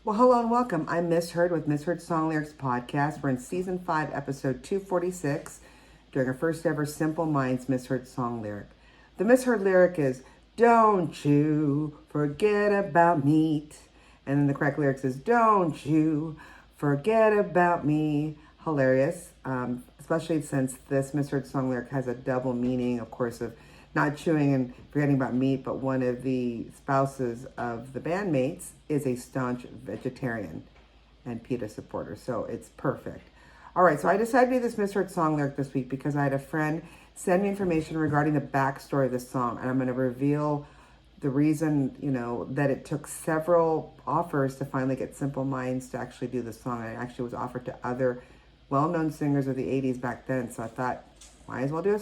Well, hello and welcome. I'm Miss Heard with Miss Heard Song Lyrics Podcast. We're in Season 5, Episode 246, doing our first ever Simple Minds Miss Heard Song Lyric. The Miss Heard lyric is, "Don't you forget about meat." And then the correct lyrics is, "Don't you forget about me." Hilarious, especially since this Miss Heard Song Lyric has a double meaning, of course, of not chewing and forgetting about meat, but one of the spouses of the bandmates is a staunch vegetarian and PETA supporter, so it's perfect. All right, so I decided to do this misheard song lyric this week because I had a friend send me information regarding the backstory of the song, and I'm going to reveal the reason, that it took several offers to finally get Simple Minds to actually do the song. It actually was offered to other well-known singers of the 80s back then, so I thought, might as well do a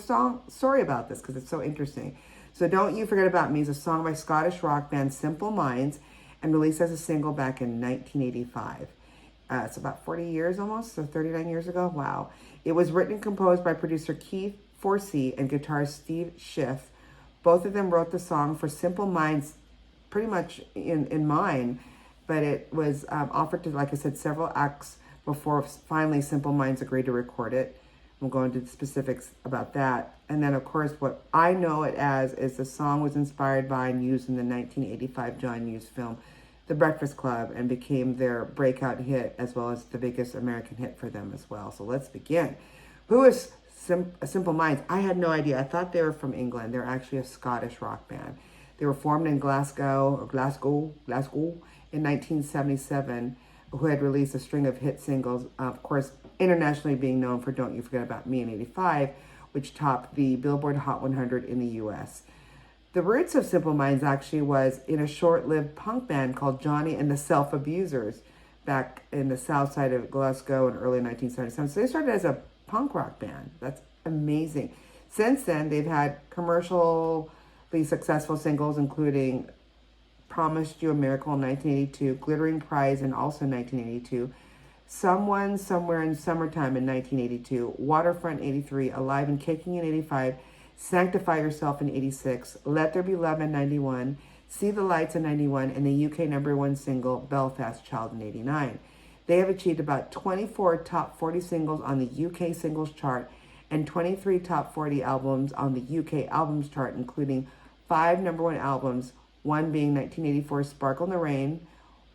story about this because it's so interesting. So Don't You Forget About Me is a song by Scottish rock band Simple Minds and released as a single back in 1985. It's about 40 years almost, so 39 years ago. Wow. It was written and composed by producer Keith Forsey and guitarist Steve Schiff. Both of them wrote the song for Simple Minds pretty much in mind, but it was offered to, like I said, several acts before finally Simple Minds agreed to record it. We'll go into the specifics about that. And then, of course, what I know it as is the song was inspired by and used in the 1985 John Hughes film, The Breakfast Club, and became their breakout hit as well as the biggest American hit for them as well. So let's begin. Who is Simple Minds? I had no idea. I thought they were from England. They're actually a Scottish rock band. They were formed in Glasgow in 1977, who had released a string of hit singles, of course, internationally being known for Don't You Forget About Me in 85, which topped the Billboard Hot 100 in the US. The roots of Simple Minds actually was in a short-lived punk band called Johnny and the Self-Abusers back in the south side of Glasgow in early 1977. So they started as a punk rock band. That's amazing. Since then, they've had commercially successful singles, including Promised You a Miracle in 1982, Glittering Prize in also 1982, Someone Somewhere in Summertime in 1982, Waterfront 83, Alive and Kicking in 85, Sanctify Yourself in 86, Let There Be Love in 91, See the Lights in 91, and the UK #1 single Belfast Child in 89. They have achieved about 24 top 40 singles on the UK singles chart and 23 top 40 albums on the UK albums chart, including 5 #1 albums, one being 1984's Sparkle in the Rain,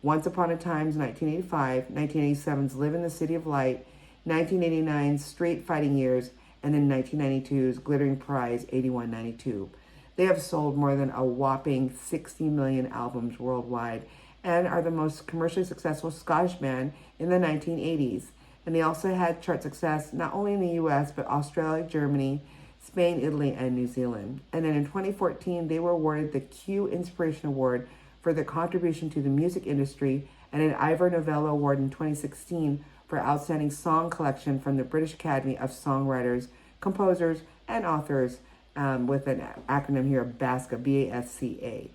Once Upon a Time's 1985, 1987's Live in the City of Light, 1989's Street Fighting Years, and then 1992's Glittering Prize 8192. They have sold more than a whopping 60 million albums worldwide and are the most commercially successful Scottish band in the 1980s. And they also had chart success not only in the US, but Australia, Germany, Spain, Italy, and New Zealand. And then in 2014, they were awarded the Q Inspiration Award for their contribution to the music industry and an Ivor Novello Award in 2016 for Outstanding Song Collection from the British Academy of Songwriters, Composers, and Authors, with an acronym here, BASCA, BASCA.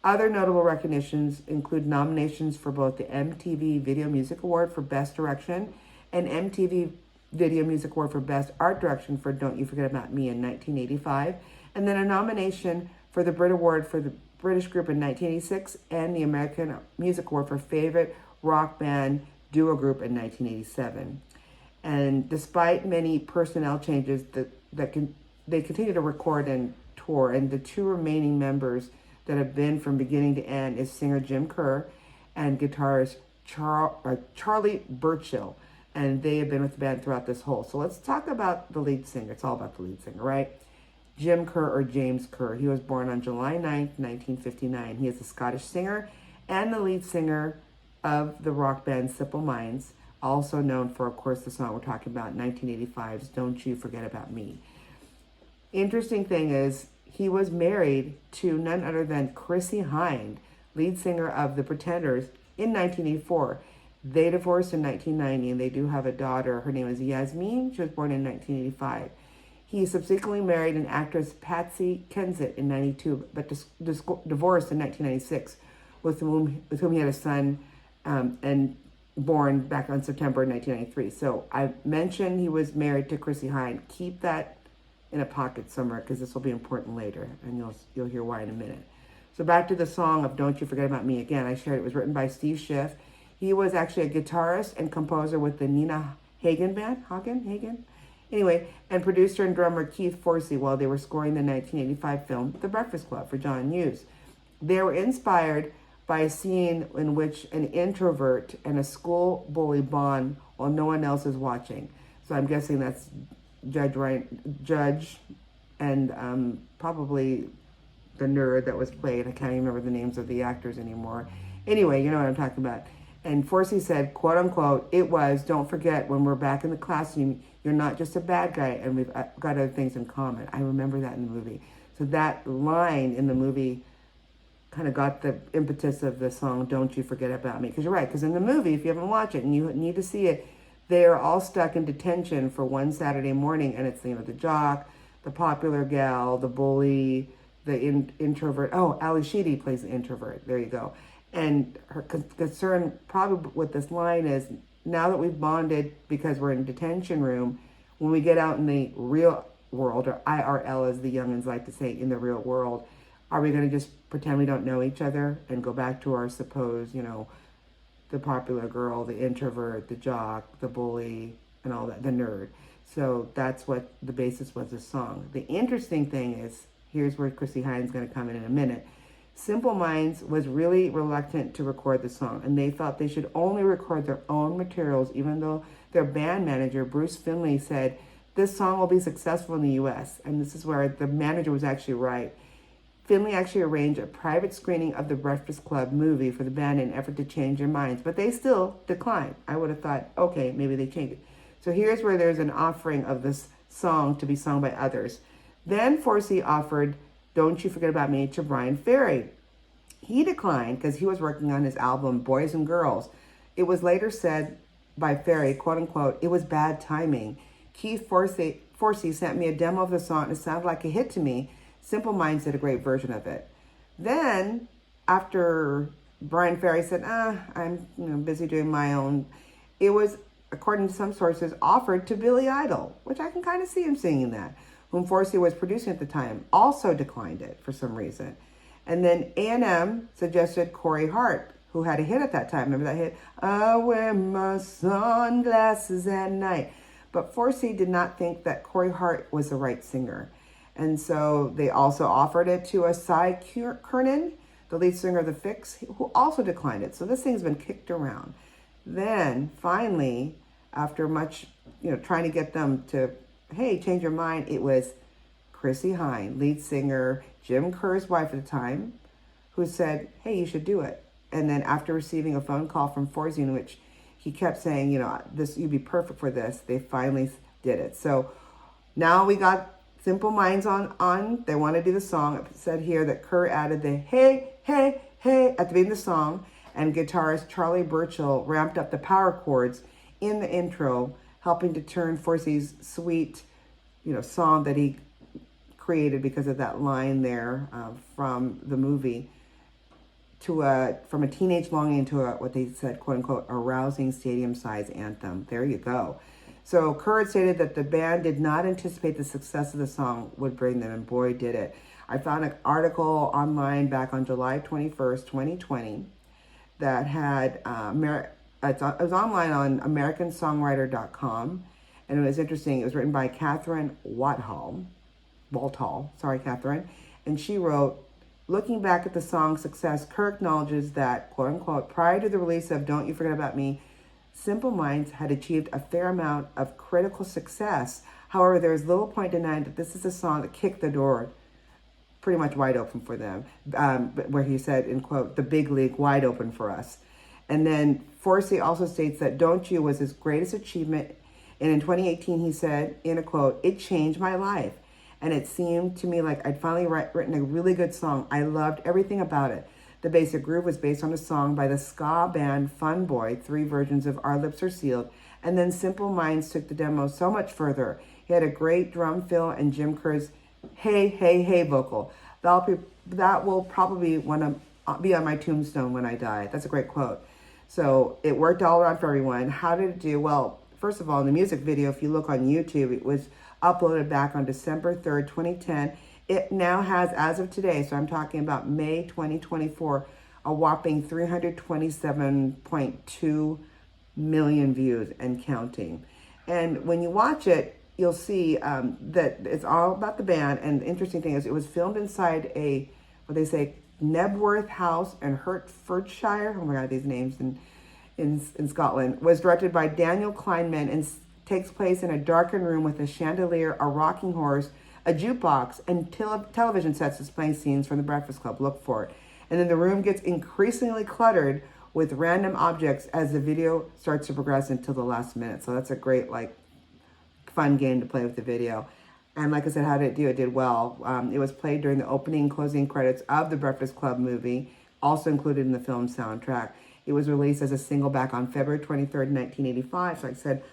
Other notable recognitions include nominations for both the MTV Video Music Award for Best Direction and MTV Video Music Award for Best Art Direction for Don't You Forget About Me in 1985, and then a nomination for the Brit Award for the British group in 1986 and the American Music Award for Favorite Rock Band Duo Group in 1987. And despite many personnel changes, they continue to record and tour, and the two remaining members that have been from beginning to end is singer Jim Kerr and guitarist Charlie Burchill, and they have been with the band throughout this whole. So let's talk about the lead singer. It's all about the lead singer, right? Jim Kerr, or James Kerr. He was born on July 9th, 1959. He is a Scottish singer and the lead singer of the rock band Simple Minds, also known for, of course, the song we're talking about, 1985's Don't You Forget About Me. Interesting thing is, he was married to none other than Chrissie Hynde, lead singer of The Pretenders, in 1984. They divorced in 1990, and they do have a daughter. Her name is Yasmin. She was born in 1985. He subsequently married an actress, Patsy Kensit, in 92, but divorced in 1996, with whom he had a son, and born back on September 1993. So I mentioned he was married to Chrissie Hynde. Keep that in a pocket somewhere, because this will be important later, and you'll hear why in a minute. So back to the song of Don't You Forget About Me. Again, I shared it was written by Steve Schiff. He was actually a guitarist and composer with the Nina Hagen band. Hagen? Anyway, and producer and drummer Keith Forsey while they were scoring the 1985 film The Breakfast Club for John Hughes. They were inspired by a scene in which an introvert and a school bully bond while no one else is watching. So I'm guessing that's Judge and probably the nerd that was played. I can't even remember the names of the actors anymore. Anyway, you know what I'm talking about. And Forsey said, quote unquote, it was, don't forget, when we're back in the classroom, you're not just a bad guy and we've got other things in common. I remember that in the movie. So that line in the movie kind of got the impetus of the song, Don't You Forget About Me. Because you're right, because in the movie, if you haven't watched it and you need to see it, they are all stuck in detention for one Saturday morning, and it's, the jock, the popular gal, the bully, the introvert. Oh, Ali Sheedy plays the introvert. There you go. And her concern probably with this line is, now that we've bonded because we're in detention room, when we get out in the real world, or IRL as the youngins like to say, in the real world, are we going to just pretend we don't know each other and go back to our supposed, the popular girl, the introvert, the jock, the bully, and all that, the nerd? So that's what the basis was of the song. The interesting thing is, here's where Chrissie Hynde's going to come in a minute. Simple Minds was really reluctant to record the song, and they felt they should only record their own materials, even though their band manager, Bruce Finley, said, this song will be successful in the U.S. And this is where the manager was actually right. Finley actually arranged a private screening of the Breakfast Club movie for the band in an effort to change their minds, but they still declined. I would have thought, okay, maybe they changed it. So here's where there's an offering of this song to be sung by others. Then Forsey offered Don't You Forget About Me to Brian Ferry. He declined because he was working on his album Boys and Girls. It was later said by Ferry, quote unquote, it was bad timing. Keith Forsey sent me a demo of the song and it sounded like a hit to me. Simple Minds did a great version of it. Then, after Brian Ferry said, I'm busy doing my own, it was, according to some sources, offered to Billy Idol, which I can kind of see him singing that, whom Forsey was producing at the time, also declined it for some reason. And then A&M suggested Corey Hart, who had a hit at that time. Remember that hit? I wear my sunglasses at night. But Forsey did not think that Corey Hart was the right singer. And so they also offered it to Cy Kernan, the lead singer of the Fixx, who also declined it. So this thing's been kicked around. Then finally, after much, trying to get them to, hey, change your mind, it was Chrissie Hynde, lead singer, Jim Kerr's wife at the time, who said, hey, you should do it. And then after receiving a phone call from Forsey in which he kept saying, this, you'd be perfect for this, they finally did it. So now we got Simple Minds on. They want to do the song. It said here that Kerr added the hey, hey, hey at the beginning of the song, and guitarist Charlie Burchill ramped up the power chords in the intro, helping to turn Forsey's sweet, song that he created because of that line there from the movie from a teenage longing to what they said, quote unquote, a rousing stadium size anthem. There you go. So Kerr stated that the band did not anticipate the success of the song would bring them, and boy, did it. I found an article online back on July 21st, 2020, that had, it was online on AmericanSongwriter.com, and it was interesting. It was written by Catherine Walthall, sorry, Catherine, and she wrote, looking back at the song's success, Kerr acknowledges that, quote unquote, prior to the release of Don't You Forget About Me, Simple Minds had achieved a fair amount of critical success. However, there is little point denying that this is a song that kicked the door pretty much wide open for them, where he said, in quote, the big league wide open for us. And then Forsey also states that Don't You was his greatest achievement. And in 2018, he said, in a quote, it changed my life. And it seemed to me like I'd finally written a really good song. I loved everything about it. The basic groove was based on a song by the ska band Fun Boy, 3 versions of Our Lips Are Sealed, and then Simple Minds took the demo so much further. He had a great drum fill and Jim Kerr's hey, hey, hey vocal. That will probably want to be on my tombstone when I die. That's a great quote. So it worked all around for everyone. How did it do? Well, first of all, in the music video, if you look on YouTube, it was uploaded back on December 3rd, 2010. It now has, as of today, so I'm talking about May 2024, a whopping 327.2 million views and counting. And when you watch it, you'll see that it's all about the band. And the interesting thing is, it was filmed inside what they say, Knebworth House in Hertfordshire. Oh my God, these names in Scotland. Was directed by Daniel Kleinman and takes place in a darkened room with a chandelier, a rocking horse, a jukebox, and television sets displaying scenes from the Breakfast Club. Look for it. And then the room gets increasingly cluttered with random objects as the video starts to progress until the last minute. So that's a great, fun game to play with the video. And like I said, how did it do? It did well. It was played during the opening and closing credits of the Breakfast Club movie, also included in the film soundtrack. It was released as a single back on February 23rd, 1985. So like I said,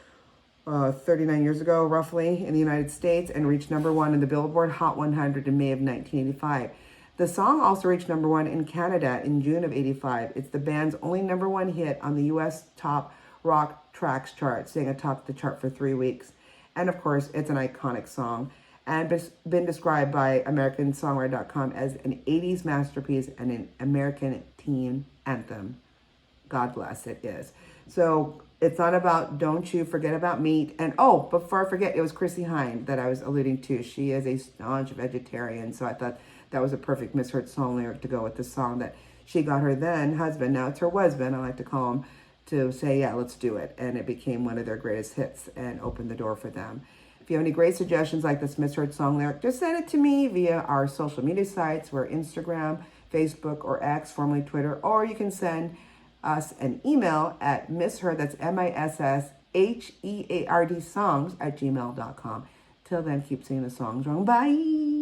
39 years ago, roughly, in the United States, and reached number one in the Billboard Hot 100 in May of 1985. The song also reached number one in Canada in June of 85. It's the band's only number one hit on the U.S. Top Rock Tracks chart, staying atop the chart for 3 weeks. And of course, it's an iconic song and been described by AmericanSongwriter.com as an 80s masterpiece and an American teen anthem. God bless, it is. So it's not about Don't You Forget About Meat. And oh, before I forget, it was Chrissie Hynde that I was alluding to. She is a staunch vegetarian, so I thought that was a perfect misheard song lyric to go with the song that she got her then husband, now it's her husband, I like to call him, to say, yeah, let's do it. And it became one of their greatest hits and opened the door for them. If you have any great suggestions like this misheard song lyric, just send it to me via our social media sites. We're Instagram, Facebook, or X, formerly Twitter, or you can send us an email at misheard, that's MISSHEARD songs @gmail.com. Till then, keep singing the songs wrong. Bye.